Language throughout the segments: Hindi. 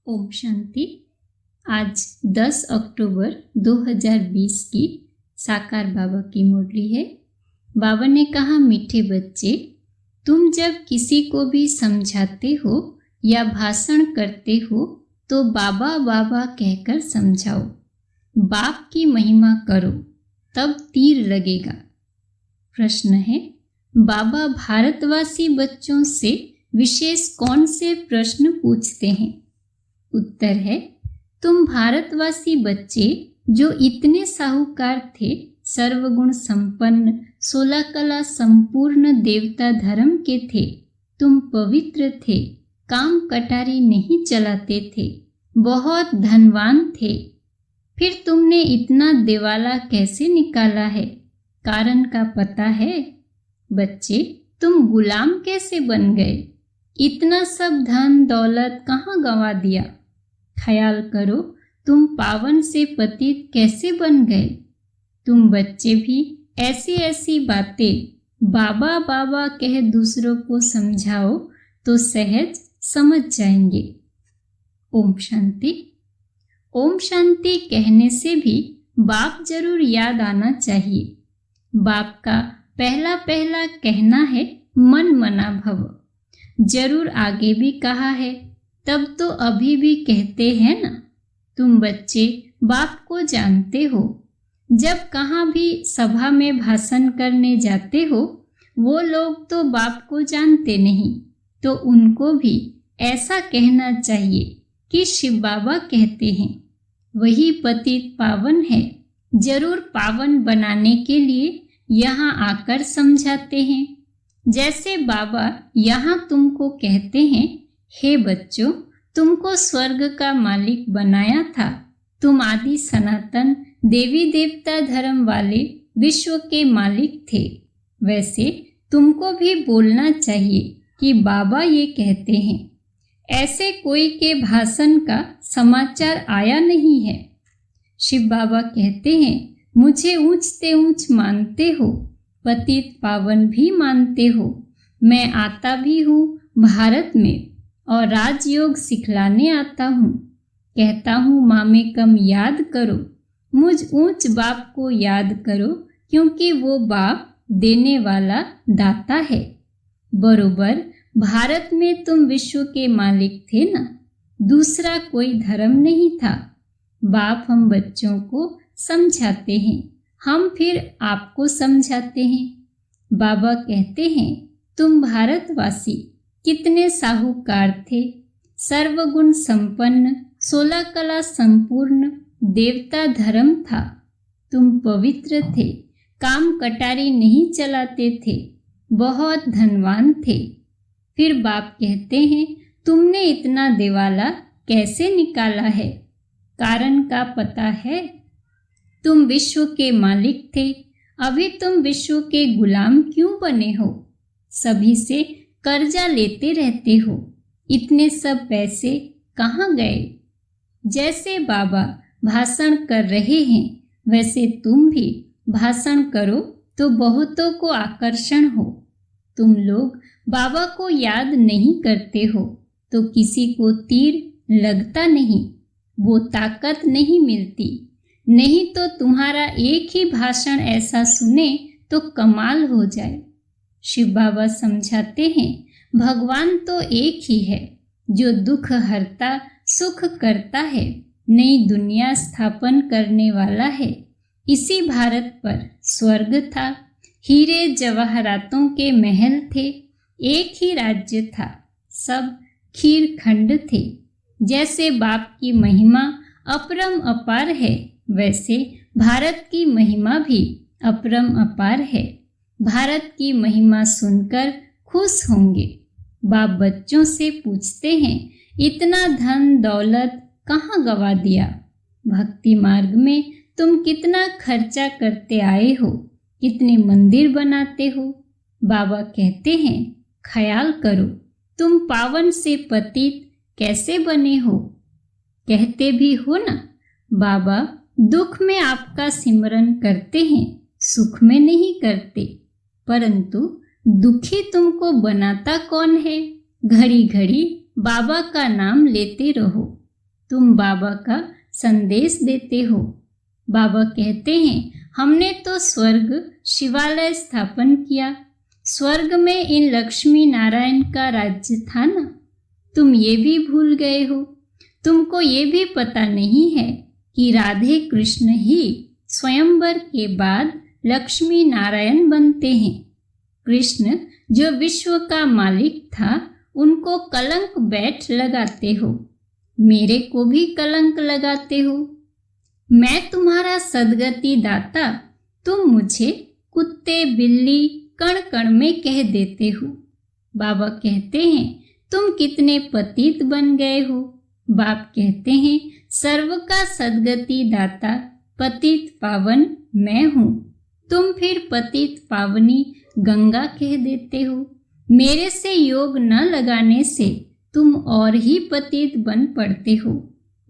ओम शांति। आज 10 अक्टूबर 2020 की साकार बाबा की मुरली है। बाबा ने कहा, मीठे बच्चे, तुम जब किसी को भी समझाते हो या भाषण करते हो तो बाबा बाबा कहकर समझाओ। बाप की महिमा करो, तब तीर लगेगा। प्रश्न है, बाबा भारतवासी बच्चों से विशेष कौन से प्रश्न पूछते हैं? उत्तर है, तुम भारतवासी बच्चे जो इतने साहूकार थे, सर्वगुण संपन्न, 16 कला संपूर्ण देवता धर्म के थे, तुम पवित्र थे, काम कटारी नहीं चलाते थे, बहुत धनवान थे, फिर तुमने इतना दिवाला कैसे निकाला है? कारण का पता है? बच्चे, तुम गुलाम कैसे बन गए? इतना सब धन दौलत कहाँ गंवा दिया? ख्याल करो, तुम पावन से पतित कैसे बन गए? तुम बच्चे भी ऐसी ऐसी बातें बाबा बाबा कह दूसरों को समझाओ तो सहज समझ जाएंगे। ओम शांति। ओम शांति कहने से भी बाप जरूर याद आना चाहिए। बाप का पहला पहला कहना है, मन मना भव। जरूर आगे भी कहा है, तब तो अभी भी कहते हैं ना। तुम बच्चे बाप को जानते हो। जब कहाँ भी सभा में भाषण करने जाते हो, वो लोग तो बाप को जानते नहीं, तो उनको भी ऐसा कहना चाहिए कि शिव बाबा कहते हैं, वही पतित पावन है। जरूर पावन बनाने के लिए यहाँ आकर समझाते हैं। जैसे बाबा यहाँ तुमको कहते हैं, हे बच्चों, तुमको स्वर्ग का मालिक बनाया था। तुम आदि सनातन देवी देवता धर्म वाले विश्व के मालिक थे। वैसे तुमको भी बोलना चाहिए कि बाबा ये कहते हैं। ऐसे कोई के भाषण का समाचार आया नहीं है। शिव बाबा कहते हैं, मुझे ऊंचते ऊंच मानते हो, पतित पावन भी मानते हो। मैं आता भी हूँ भारत में और राजयोग सिखलाने आता हूँ। कहता हूँ, मामे कम याद करो, मुझ ऊंच बाप को याद करो, क्योंकि वो बाप देने वाला दाता है। बरोबर भारत में तुम विश्व के मालिक थे ना, दूसरा कोई धर्म नहीं था। बाप हम बच्चों को समझाते हैं, हम फिर आपको समझाते हैं। बाबा कहते हैं, तुम भारतवासी कितने साहूकार थे, सर्वगुण संपन्न, 16 कला संपूर्ण देवता धर्म था, तुम पवित्र थे, काम कटारी नहीं चलाते थे, बहुत धनवान थे। फिर बाप कहते हैं, तुमने इतना दिवाला कैसे निकाला है? कारण का पता है? तुम विश्व के मालिक थे, अभी तुम विश्व के गुलाम क्यों बने हो? सभी से कर्जा लेते रहते हो, इतने सब पैसे कहाँ गए? जैसे बाबा भाषण कर रहे हैं, वैसे तुम भी भाषण करो तो बहुतों को आकर्षण हो। तुम लोग बाबा को याद नहीं करते हो तो किसी को तीर लगता नहीं, वो ताकत नहीं मिलती। नहीं तो तुम्हारा एक ही भाषण ऐसा सुने तो कमाल हो जाए। शिव बाबा समझाते हैं, भगवान तो एक ही है जो दुख हरता सुख करता है, नई दुनिया स्थापन करने वाला है। इसी भारत पर स्वर्ग था, हीरे जवाहरातों के महल थे, एक ही राज्य था, सब खीर खंड थे। जैसे बाप की महिमा अपरम अपार है, वैसे भारत की महिमा भी अपरम अपार है। भारत की महिमा सुनकर खुश होंगे। बाप बच्चों से पूछते हैं, इतना धन दौलत कहाँ गवा दिया? भक्ति मार्ग में तुम कितना खर्चा करते आए हो, कितने मंदिर बनाते हो? बाबा कहते हैं, ख्याल करो, तुम पावन से पतित कैसे बने हो? कहते भी हो ना, बाबा दुख में आपका सिमरन करते हैं, सुख में नहीं करते। परंतु दुखी तुमको बनाता कौन है? घड़ी घड़ी बाबा का नाम लेते रहो, तुम बाबा का संदेश देते हो। बाबा कहते हैं हमने तो स्वर्ग शिवालय स्थापन किया, स्वर्ग में इन लक्ष्मी नारायण का राज्य था ना, तुम ये भी भूल गए हो। तुमको ये भी पता नहीं है कि राधे कृष्ण ही स्वयंवर के बाद लक्ष्मी नारायण बनते हैं। कृष्ण जो विश्व का मालिक था, उनको कलंक बैठ लगाते हो, मेरे को भी कलंक लगाते हो। मैं तुम्हारा सदगति दाता, तुम मुझे कुत्ते बिल्ली कण कण में कह देते हो। बाबा कहते हैं तुम कितने पतित बन गए हो। बाप कहते हैं सर्व का सदगति दाता पतित पावन मैं हूँ, तुम फिर पतित पावनी गंगा कह देते हो। मेरे से योग न लगाने से तुम और ही पतित बन पड़ते हो।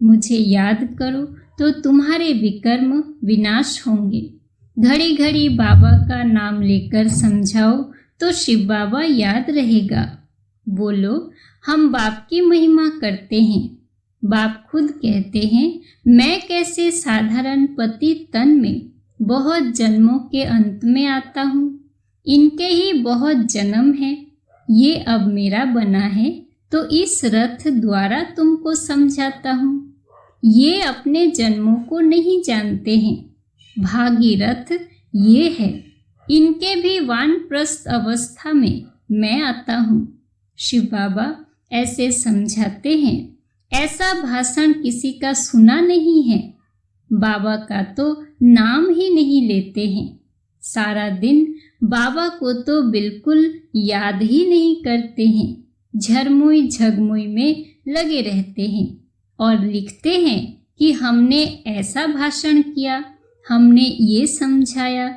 मुझे याद करो तो तुम्हारे विकर्म विनाश होंगे। घड़ी घड़ी बाबा का नाम लेकर समझाओ तो शिव बाबा याद रहेगा। बोलो हम बाप की महिमा करते हैं। बाप खुद कहते हैं मैं कैसे साधारण पतित तन में बहुत जन्मों के अंत में आता हूँ, इनके ही बहुत जन्म है, ये अब मेरा बना है तो इस रथ द्वारा तुमको समझाता हूँ। ये अपने जन्मों को नहीं जानते हैं, भागीरथ ये है, इनके भी वानप्रस्थ अवस्था में मैं आता हूँ। शिव बाबा ऐसे समझाते हैं, ऐसा भाषण किसी का सुना नहीं है। बाबा का तो नाम ही नहीं लेते हैं, सारा दिन बाबा को तो बिल्कुल याद ही नहीं करते हैं, झरमुई झगमुई में लगे रहते हैं और लिखते हैं कि हमने ऐसा भाषण किया, हमने ये समझाया।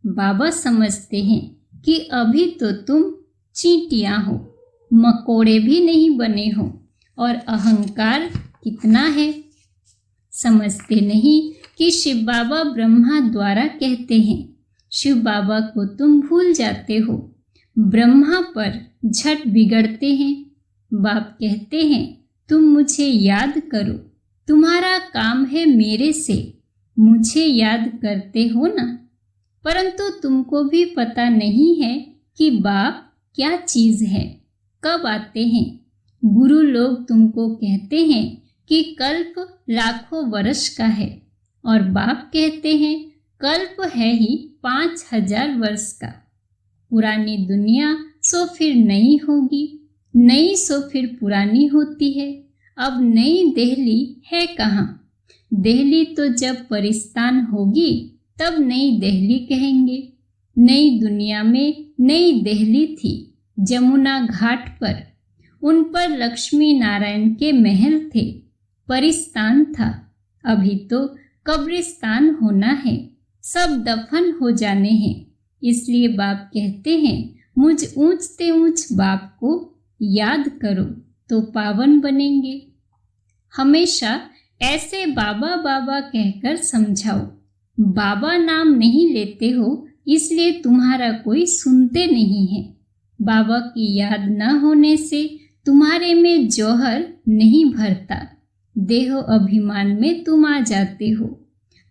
बाबा समझते हैं कि अभी तो तुम चींटियां हो, मकोड़े भी नहीं बने हो और अहंकार कितना है। समझते नहीं कि शिव बाबा ब्रह्मा द्वारा कहते हैं। शिव बाबा को तुम भूल जाते हो, ब्रह्मा पर झट बिगड़ते हैं। बाप कहते हैं तुम मुझे याद करो, तुम्हारा काम है मेरे से, मुझे याद करते हो ना। परंतु तुमको भी पता नहीं है कि बाप क्या चीज़ है, कब आते हैं। गुरु लोग तुमको कहते हैं कि कल्प लाखों वर्ष का है और बाप कहते हैं कल्प है ही 5000 वर्ष का। पुरानी दुनिया सो फिर नई होगी, नई सो फिर पुरानी होती है। अब नई दिल्ली है कहाँ? दिल्ली तो जब परिस्तान होगी तब नई दिल्ली कहेंगे। नई दुनिया में नई दिल्ली थी, जमुना घाट पर, उन पर लक्ष्मी नारायण के महल थे, परिस्तान था। अभी तो कब्रिस्तान होना है, सब दफन हो जाने हैं। इसलिए बाप कहते हैं मुझ ऊंचते ऊंच बाप को याद करो तो पावन बनेंगे। हमेशा ऐसे बाबा बाबा कहकर समझाओ। बाबा नाम नहीं लेते हो इसलिए तुम्हारा कोई सुनते नहीं है। बाबा की याद न होने से तुम्हारे में जौहर नहीं भरता, देहो अभिमान में तुम आ जाते हो।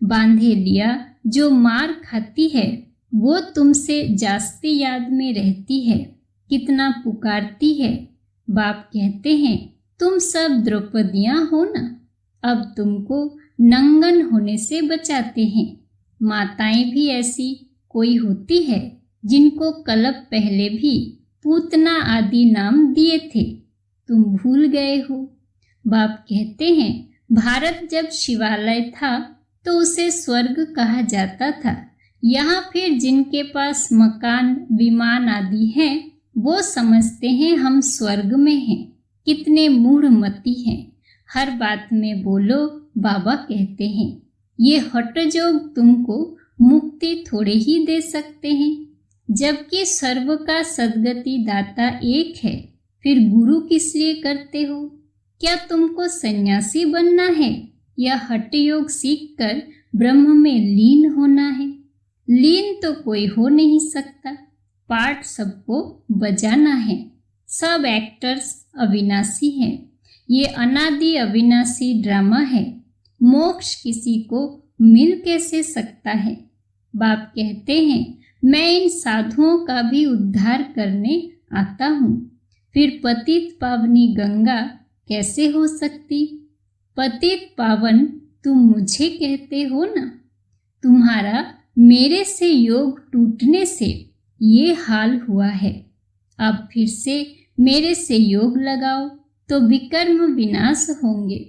बांधे लिया जो मार खाती है वो तुमसे जास्ती याद में रहती है, कितना पुकारती है। बाप कहते हैं तुम सब द्रौपदियाँ हो ना, अब तुमको नंगन होने से बचाते हैं। माताएं भी ऐसी कोई होती है जिनको कल्प पहले भी पूतना आदि नाम दिए थे, तुम भूल गए हो। बाप कहते हैं भारत जब शिवालय था तो उसे स्वर्ग कहा जाता था। यहाँ फिर जिनके पास मकान विमान आदि हैं वो समझते हैं हम स्वर्ग में हैं। कितने मूढ़मती हैं, हर बात में बोलो बाबा कहते हैं। ये हठ जोग तुमको मुक्ति थोड़े ही दे सकते हैं, जबकि सर्व का सद्गति दाता एक है, फिर गुरु किस लिए करते हो? क्या तुमको सन्यासी बनना है या हठ योग सीखकर ब्रह्म में लीन होना है? लीन तो कोई हो नहीं सकता, पार्ट सबको बजाना है। सब एक्टर्स अविनाशी हैं, ये अनादि अविनाशी ड्रामा है। मोक्ष किसी को मिल कैसे सकता है? बाप कहते हैं मैं इन साधुओं का भी उद्धार करने आता हूँ। फिर पतित पावनी गंगा कैसे हो सकती? पतित पावन तुम मुझे कहते हो ना। तुम्हारा मेरे से योग टूटने से ये हाल हुआ है। अब फिर से मेरे से योग लगाओ तो विकर्म विनाश होंगे।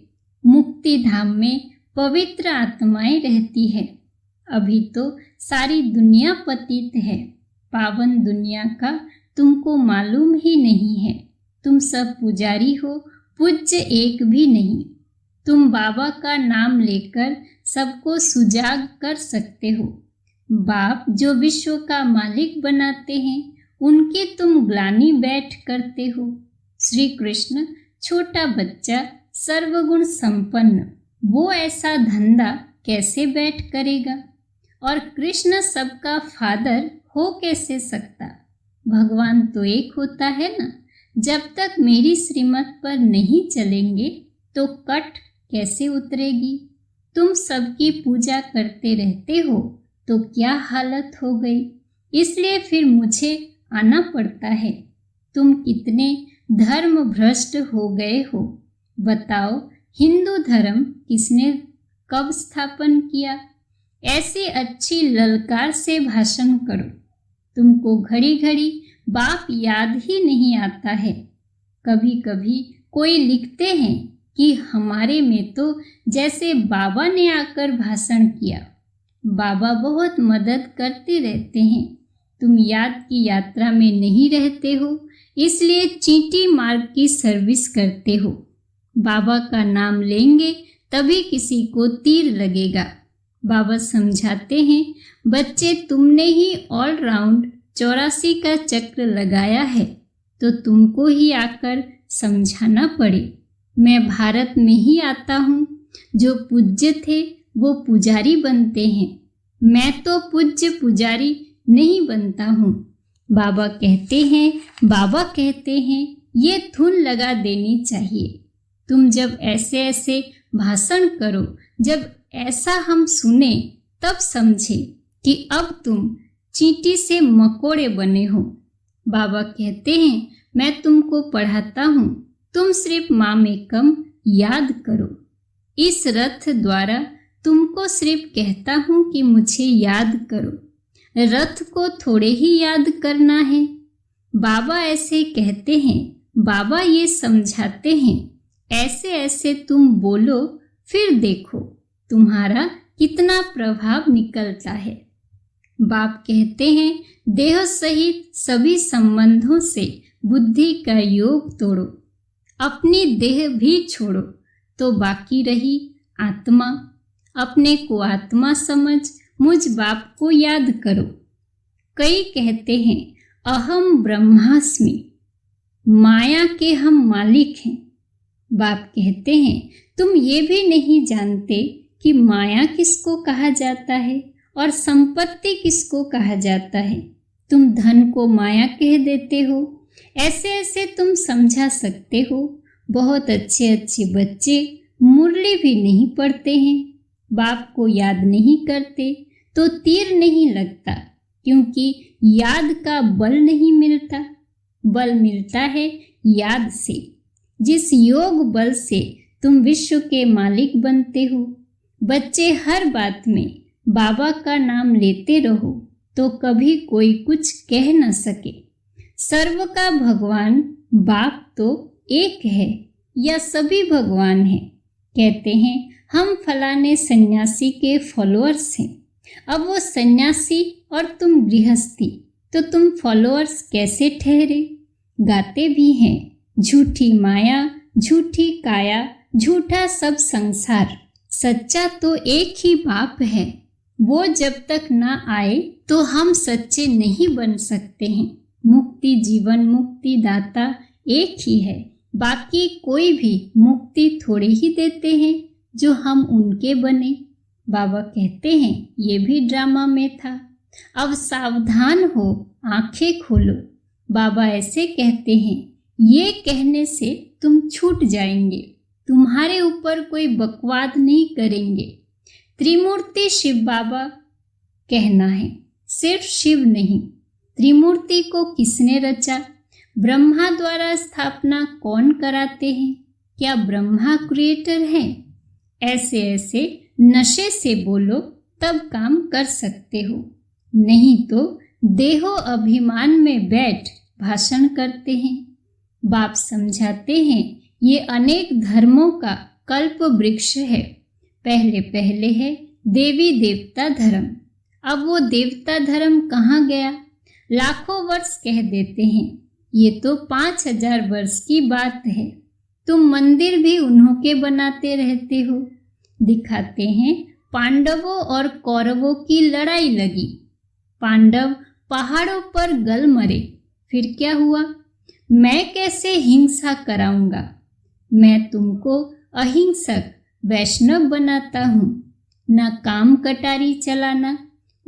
मुक्ति धाम में पवित्र आत्माएं रहती है। अभी तो सारी दुनिया पतित है। पावन दुनिया का तुमको मालूम ही नहीं है। तुम सब पुजारी हो, पूज्य एक भी नहीं। तुम बाबा का नाम लेकर सबको सुजाग कर सकते हो। बाप जो विश्व का मालिक बनाते हैं उनकी तुम ग्लानि बैठ करते हो। श्री कृष्ण छोटा बच्चा सर्वगुण संपन्न, वो ऐसा धंधा कैसे बैठ करेगा? और कृष्ण सबका फादर हो कैसे सकता? भगवान तो एक होता है ना। जब तक मेरी श्रीमत पर नहीं चलेंगे तो कट कैसे उतरेगी? तुम सबकी पूजा करते रहते हो तो क्या हालत हो गई। इसलिए फिर मुझे आना पड़ता है। तुम कितने धर्म भ्रष्ट हो गए हो। बताओ, हिंदू धर्म किसने कब स्थापन किया? ऐसी अच्छी ललकार से भाषण करो। तुमको घड़ी घड़ी बाप याद ही नहीं आता है। कभी कभी कोई लिखते हैं कि हमारे में तो जैसे बाबा ने आकर भाषण किया। बाबा बहुत मदद करते रहते हैं। तुम याद की यात्रा में नहीं रहते हो, इसलिए चींटी मार्ग की सर्विस करते हो। बाबा का नाम लेंगे तभी किसी को तीर लगेगा। बाबा समझाते हैं, बच्चे तुमने ही ऑल राउंड 84 का चक्र लगाया है तो तुमको ही आकर समझाना पड़े। मैं भारत में ही आता हूँ। जो पूज्य थे वो पुजारी बनते हैं। मैं तो पूज्य पुजारी नहीं बनता हूँ। बाबा कहते हैं ये धुन लगा देनी चाहिए। तुम जब ऐसे ऐसे भाषण करो, जब ऐसा हम सुने तब समझे कि अब तुम चींटी से मकोड़े बने हो। बाबा कहते हैं मैं तुमको पढ़ाता हूँ, तुम सिर्फ माँ में कम याद करो। इस रथ द्वारा तुमको सिर्फ कहता हूँ कि मुझे याद करो। रथ को थोड़े ही याद करना है। बाबा ऐसे कहते हैं, बाबा ये समझाते हैं, ऐसे ऐसे तुम बोलो, फिर देखो तुम्हारा कितना प्रभाव निकलता है। बाप कहते हैं देह सहित सभी संबंधों से बुद्धि का योग तोड़ो, अपनी देह भी छोड़ो तो बाकी रही आत्मा। अपने को आत्मा समझ मुझ बाप को याद करो। कई कहते हैं अहम ब्रह्मास्मि, माया के हम मालिक हैं। बाप कहते हैं तुम ये भी नहीं जानते कि माया किसको कहा जाता है और संपत्ति किसको कहा जाता है। तुम धन को माया कह देते हो। ऐसे ऐसे तुम समझा सकते हो। बहुत अच्छे अच्छे बच्चे मुरली भी नहीं पढ़ते हैं, बाप को याद नहीं करते तो तीर नहीं लगता, क्योंकि याद का बल नहीं मिलता। बल मिलता है याद से, जिस योग बल से तुम विश्व के मालिक बनते हो। बच्चे हर बात में बाबा का नाम लेते रहो तो कभी कोई कुछ कह न सके। सर्व का भगवान बाप तो एक है या सभी भगवान हैं। कहते हैं हम फलाने सन्यासी के फॉलोअर्स हैं। अब वो सन्यासी और तुम गृहस्थी, तो तुम फॉलोअर्स कैसे ठहरे? गाते भी हैं झूठी माया, झूठी काया, झूठा सब संसार, सच्चा तो एक ही बाप है। वो जब तक ना आए तो हम सच्चे नहीं बन सकते हैं। मुक्ति जीवन मुक्ति दाता एक ही है, बाकी कोई भी मुक्ति थोड़ी ही देते हैं जो हम उनके बने। बाबा कहते हैं ये भी ड्रामा में था। अब सावधान हो, आंखें खोलो। बाबा ऐसे कहते हैं ये कहने से तुम छूट जाएंगे, तुम्हारे ऊपर कोई बकवाद नहीं करेंगे। त्रिमूर्ति शिव बाबा कहना है, सिर्फ शिव नहीं। त्रिमूर्ति को किसने रचा? ब्रह्मा द्वारा स्थापना कौन कराते हैं? क्या ब्रह्मा क्रिएटर हैं? ऐसे ऐसे नशे से बोलो तब काम कर सकते हो, नहीं तो देहो अभिमान में बैठ भाषण करते हैं। बाप समझाते हैं ये अनेक धर्मों का कल्प वृक्ष है। पहले पहले है देवी देवता धर्म, अब वो देवता धर्म कहाँ गया? लाखों वर्ष कह देते हैं, ये तो 5000 वर्ष की बात है। तुम मंदिर भी उन्हों के बनाते रहते हो। दिखाते हैं पांडवों और कौरवों की लड़ाई लगी, पांडव पहाड़ों पर गल मरे, फिर क्या हुआ? मैं कैसे हिंसा कराऊंगा? मैं तुमको अहिंसक वैष्णव बनाता हूँ। न काम कटारी चलाना,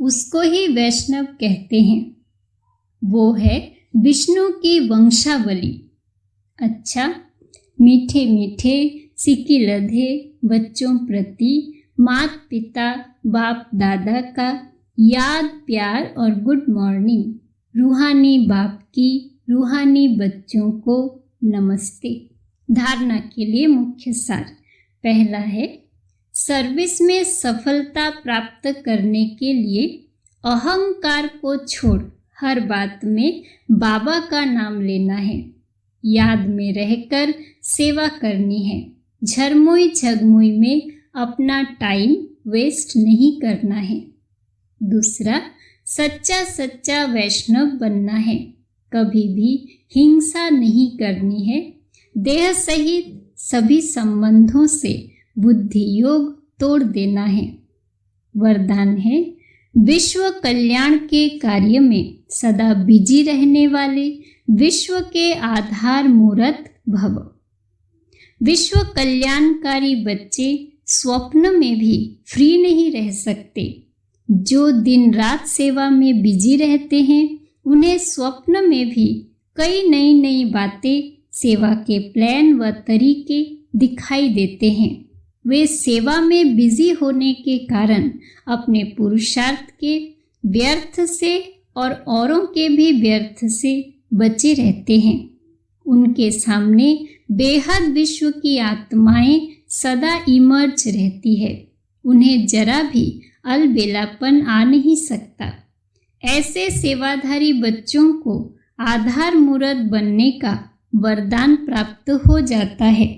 उसको ही वैष्णव कहते हैं। वो है विष्णु की वंशावली। अच्छा, मीठे मीठे सिक्की लधे बच्चों प्रति माता पिता बाप दादा का याद प्यार और गुड मॉर्निंग। रूहानी बाप की रूहानी बच्चों को नमस्ते। धारणा के लिए मुख्य सार। पहला है, सर्विस में सफलता प्राप्त करने के लिए अहंकार को छोड़ हर बात में बाबा का नाम लेना है। याद में रहकर सेवा करनी है। झरमुई झगमुई में अपना टाइम वेस्ट नहीं करना है। दूसरा, सच्चा सच्चा वैष्णव बनना है। कभी भी हिंसा नहीं करनी है। देह सहित सभी संबंधों से बुद्धि योग तोड़ देना है। वरदान है, विश्व कल्याण के कार्य में सदा बिजी रहने वाले विश्व के आधार मूर्त भव। विश्व कल्याणकारी बच्चे स्वप्न में भी फ्री नहीं रह सकते। जो दिन रात सेवा में बिजी रहते हैं, उन्हें स्वप्न में भी कई नई नई बातें, सेवा के प्लान व तरीके दिखाई देते हैं। वे सेवा में बिजी होने के कारण अपने पुरुषार्थ के व्यर्थ से और औरों के भी व्यर्थ से बचे रहते हैं। उनके सामने बेहद विश्व की आत्माएं सदा इमर्ज रहती है। उन्हें जरा भी अलबेलापन आ नहीं सकता। ऐसे सेवाधारी बच्चों को आधार मूर्त बनने का वरदान प्राप्त हो जाता है।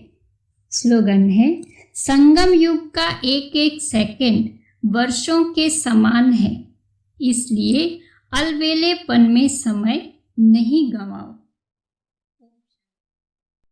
स्लोगन है, संगम युग का एक एक सेकंड वर्षों के समान है, इसलिए अलबेलेपन में समय नहीं गंवाओ।